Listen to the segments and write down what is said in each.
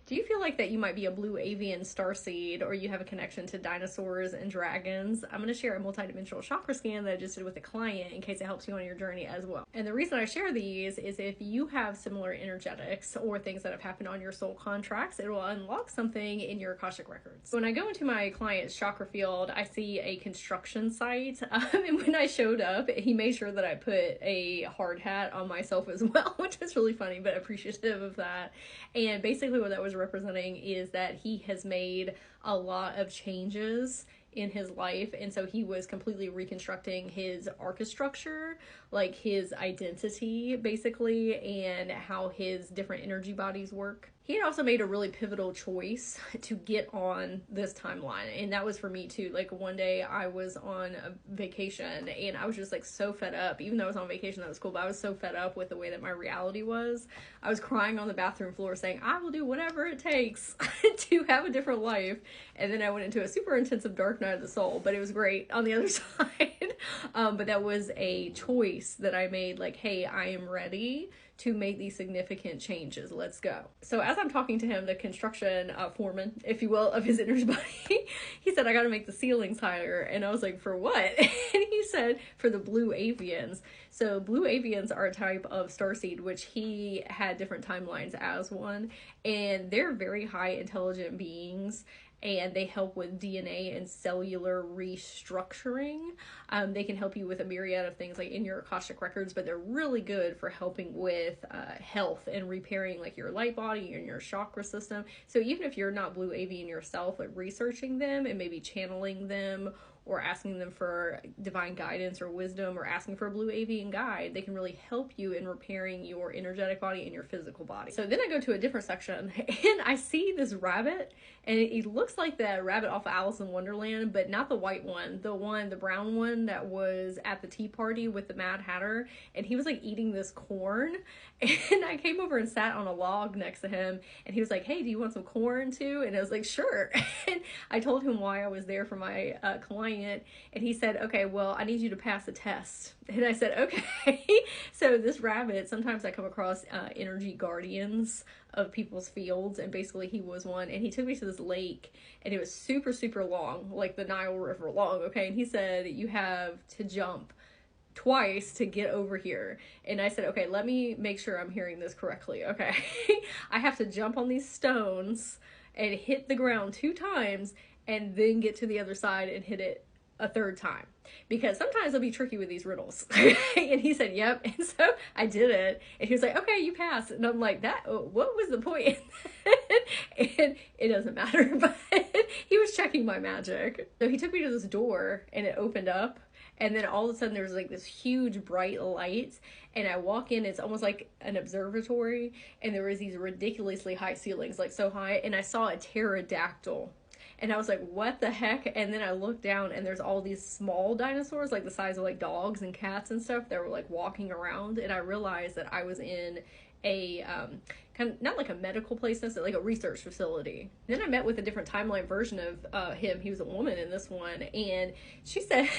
Do you feel like that you might be a blue avian starseed, or you have a connection to dinosaurs and dragons? I'm going to share a multidimensional chakra scan that I just did with a client in case it helps you on your journey as well. And the reason I share these is if you have similar energetics or things that have happened on your soul contracts, it will unlock something in your Akashic records. When I go into my client's chakra field, I see a construction site. And when I showed up, he made sure that I put a hard hat on myself as well, which is really funny, but appreciative of that. And basically what that was representing is that he has made a lot of changes in his life, and so he was completely reconstructing his archistructure, like his identity basically, and how his different energy bodies work. He had also made a really pivotal choice to get on this timeline, and that was for me too. Like one day I was on a vacation and I was just like so fed up. Even though I was on vacation, that was cool, but I was so fed up with the way that my reality was. I was crying on the bathroom floor saying, I will do whatever it takes to have a different life. And then I went into a super intensive dark night of the soul, but it was great on the other side. But that was a choice that I made, like, hey, I am ready to make these significant changes. Let's go. So as I'm talking to him, the construction foreman, if you will, of his energy body, he said, I got to make the ceilings higher. And I was like, for what? And he said, for the blue avians. So blue avians are a type of starseed, which he had different timelines as one. And they're very high intelligent beings. And they help with DNA and cellular restructuring. They can help you with a myriad of things like in your Akashic records, but they're really good for helping with health and repairing like your light body and your chakra system. So even if you're not blue avian yourself, like researching them and maybe channeling them or asking them for divine guidance or wisdom or asking for a blue avian guide, they can really help you in repairing your energetic body and your physical body. So then I go to a different section and I see this rabbit, and it looks like that rabbit off of Alice in Wonderland, but not the white one, the brown one that was at the tea party with the Mad Hatter, and he was like eating this corn, and I came over and sat on a log next to him, and he was like, hey, do you want some corn too? And I was like, sure. And I told him why I was there for my client, and he said, okay, well, I need you to pass a test. And I said, okay. So this rabbit, sometimes I come across energy guardians of people's fields, and basically he was one, and he took me to this lake, and it was super, super long, like the Nile River long, okay? And he said, you have to jump twice to get over here. And I said, okay, let me make sure I'm hearing this correctly, okay? I have to jump on these stones and hit the ground 2 times, and then get to the other side and hit it a 3rd time, because sometimes it'll be tricky with these riddles. And he said, yep. And so I did it, and he was like, okay, you passed. And I'm like, what was the point? And it doesn't matter, but he was checking my magic. So he took me to this door, and it opened up, and then all of a sudden there was like this huge bright light, and I walk in, it's almost like an observatory, and there was these ridiculously high ceilings, like so high, and I saw a pterodactyl. And I was like, what the heck? And then I looked down, and there's all these small dinosaurs, like the size of like dogs and cats and stuff, that were like walking around. And I realized that I was in a kind of, not like a medical place necessarily, like a research facility. Then I met with a different timeline version of him. He was a woman in this one, and she said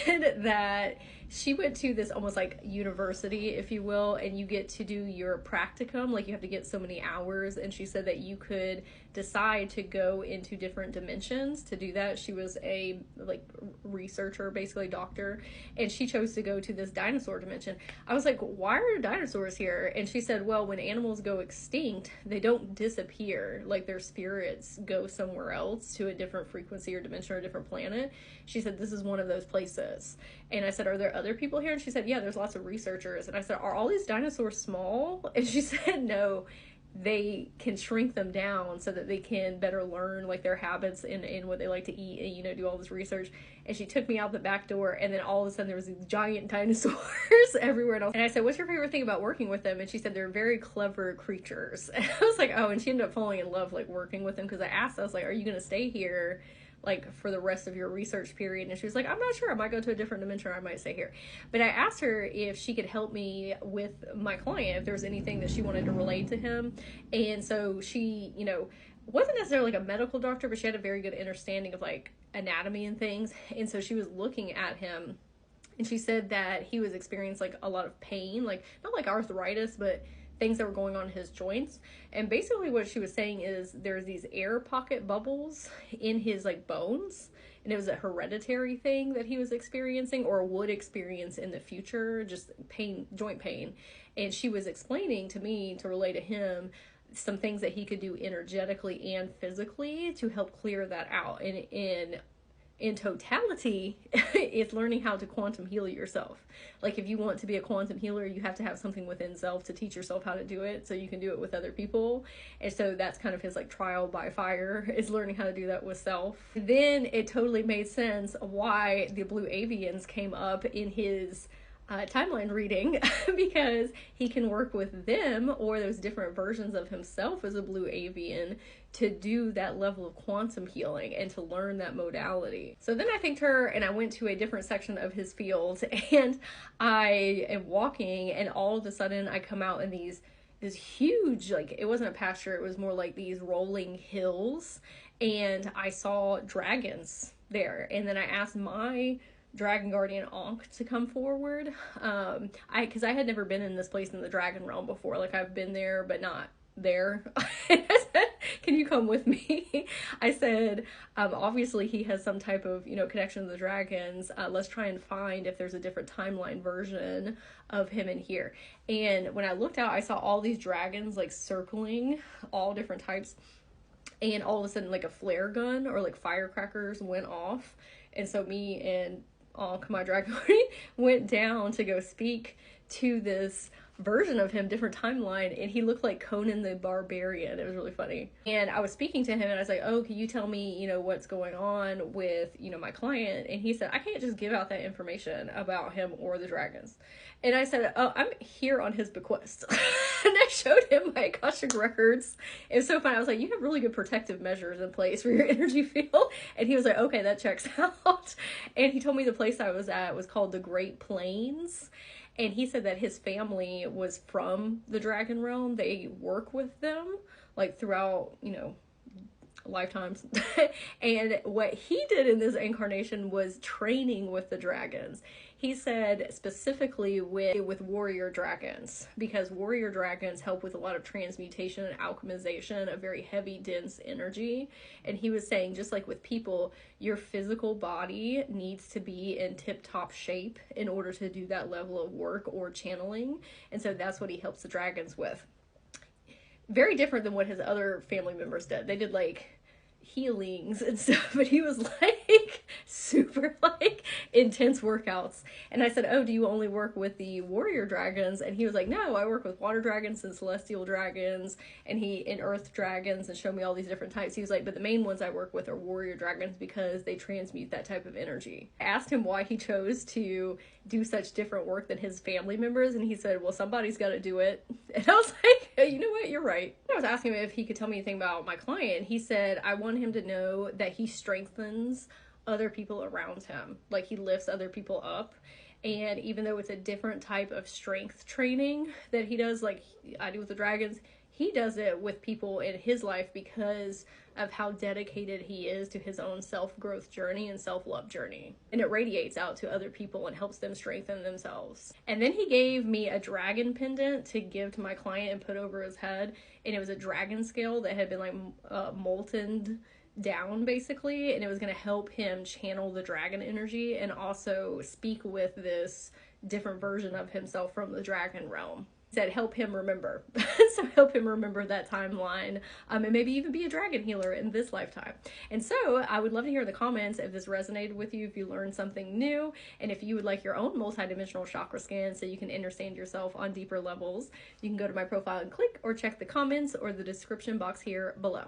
that she went to this almost like university, if you will, and you get to do your practicum, like you have to get so many hours, and she said that you could decide to go into different dimensions to do that. She was a like researcher, basically doctor, and she chose to go to this dinosaur dimension. I was like, why are dinosaurs here? And she said, well, when animals go extinct, they don't disappear, like their spirits go somewhere else to a different frequency or dimension or a different planet. She said, this is one of those places. And I said, are there other people here? And she said, yeah, there's lots of researchers. And I said, are all these dinosaurs small? And she said, no, they can shrink them down so that they can better learn like their habits and what they like to eat, and, you know, do all this research. And she took me out the back door, and then all of a sudden there was these giant dinosaurs everywhere. And I said, what's your favorite thing about working with them? And she said, they're very clever creatures. And I was like, oh, and she ended up falling in love, like working with them, because I asked, I was like, are you going to stay here like for the rest of your research period? And she was like, I'm not sure, I might go to a different dimension, or I might stay here. But I asked her if she could help me with my client, if there was anything that she wanted to relate to him. And so she, you know, wasn't necessarily like a medical doctor, but she had a very good understanding of like anatomy and things. And so she was looking at him, and she said that he was experiencing like a lot of pain, like not like arthritis, but things that were going on in his joints. And basically what she was saying is there's these air pocket bubbles in his like bones, and it was a hereditary thing that he was experiencing or would experience in the future, just pain, joint pain. And she was explaining to me, to relay to him, some things that he could do energetically and physically to help clear that out. And in totality, it's learning how to quantum heal yourself. Like if you want to be a quantum healer, you have to have something within self to teach yourself how to do it so you can do it with other people. And so that's kind of his like trial by fire, is learning how to do that with self. Then it totally made sense why the blue avians came up in his timeline reading, because he can work with them or those different versions of himself as a blue avian to do that level of quantum healing and to learn that modality. So then I thanked her and I went to a different section of his field, and I am walking, and all of a sudden I come out in this huge, like it wasn't a pasture, it was more like these rolling hills, and I saw dragons there. And then I asked my dragon guardian Ankh to come forward, because I had never been in this place in the dragon realm before. Like I've been there but not there. I said, can you come with me? I said, obviously he has some type of connection to the dragons. Let's try and find if there's a different timeline version of him in here. And when I looked out, I saw all these dragons like circling, all different types, and all of a sudden like a flare gun or like firecrackers went off. And so me and my dragon guardian went down to go speak to this version of him, different timeline, and he looked like Conan the Barbarian. It was really funny. And I was speaking to him and I was like, oh, can you tell me, what's going on with, my client? And he said, I can't just give out that information about him or the dragons. And I said, oh, I'm here on his bequest. And I showed him my Akashic records. It was so fun. I was like, you have really good protective measures in place for your energy field. And he was like, okay, that checks out. And he told me the place I was at was called the Great Plains. And he said that his family was from the dragon realm. They work with them like throughout, lifetimes. And what he did in this incarnation was training with the dragons. He said specifically with warrior dragons, because warrior dragons help with a lot of transmutation and alchemization of very heavy, dense energy. And he was saying, just like with people, your physical body needs to be in tip-top shape in order to do that level of work or channeling. And so that's what he helps the dragons with. Very different than what his other family members did. They did like healings and stuff, but he was like super like intense workouts. And I said, oh, do you only work with the warrior dragons? And he was like, no, I work with water dragons and celestial dragons and earth dragons, and showed me all these different types. He was like, but the main ones I work with are warrior dragons because they transmute that type of energy. I asked him why he chose to do such different work than his family members, and he said, well, somebody's got to do it. And I was like, hey, you know what, you're right. I was asking him if he could tell me anything about my client. He said, I want him to know that he strengthens other people around him, like he lifts other people up. And even though it's a different type of strength training that he does, like I do with the dragons, he does it with people in his life because of how dedicated he is to his own self-growth journey and self-love journey. And it radiates out to other people and helps them strengthen themselves. And then he gave me a dragon pendant to give to my client and put over his head. And it was a dragon scale that had been like molten down basically. And it was going to help him channel the dragon energy and also speak with this different version of himself from the dragon realm. Said help him remember. So help him remember that timeline, and maybe even be a dragon healer in this lifetime. And so I would love to hear in the comments if this resonated with you, if you learned something new, and if you would like your own multidimensional chakra scan so you can understand yourself on deeper levels. You can go to my profile and click, or check the comments or the description box here below.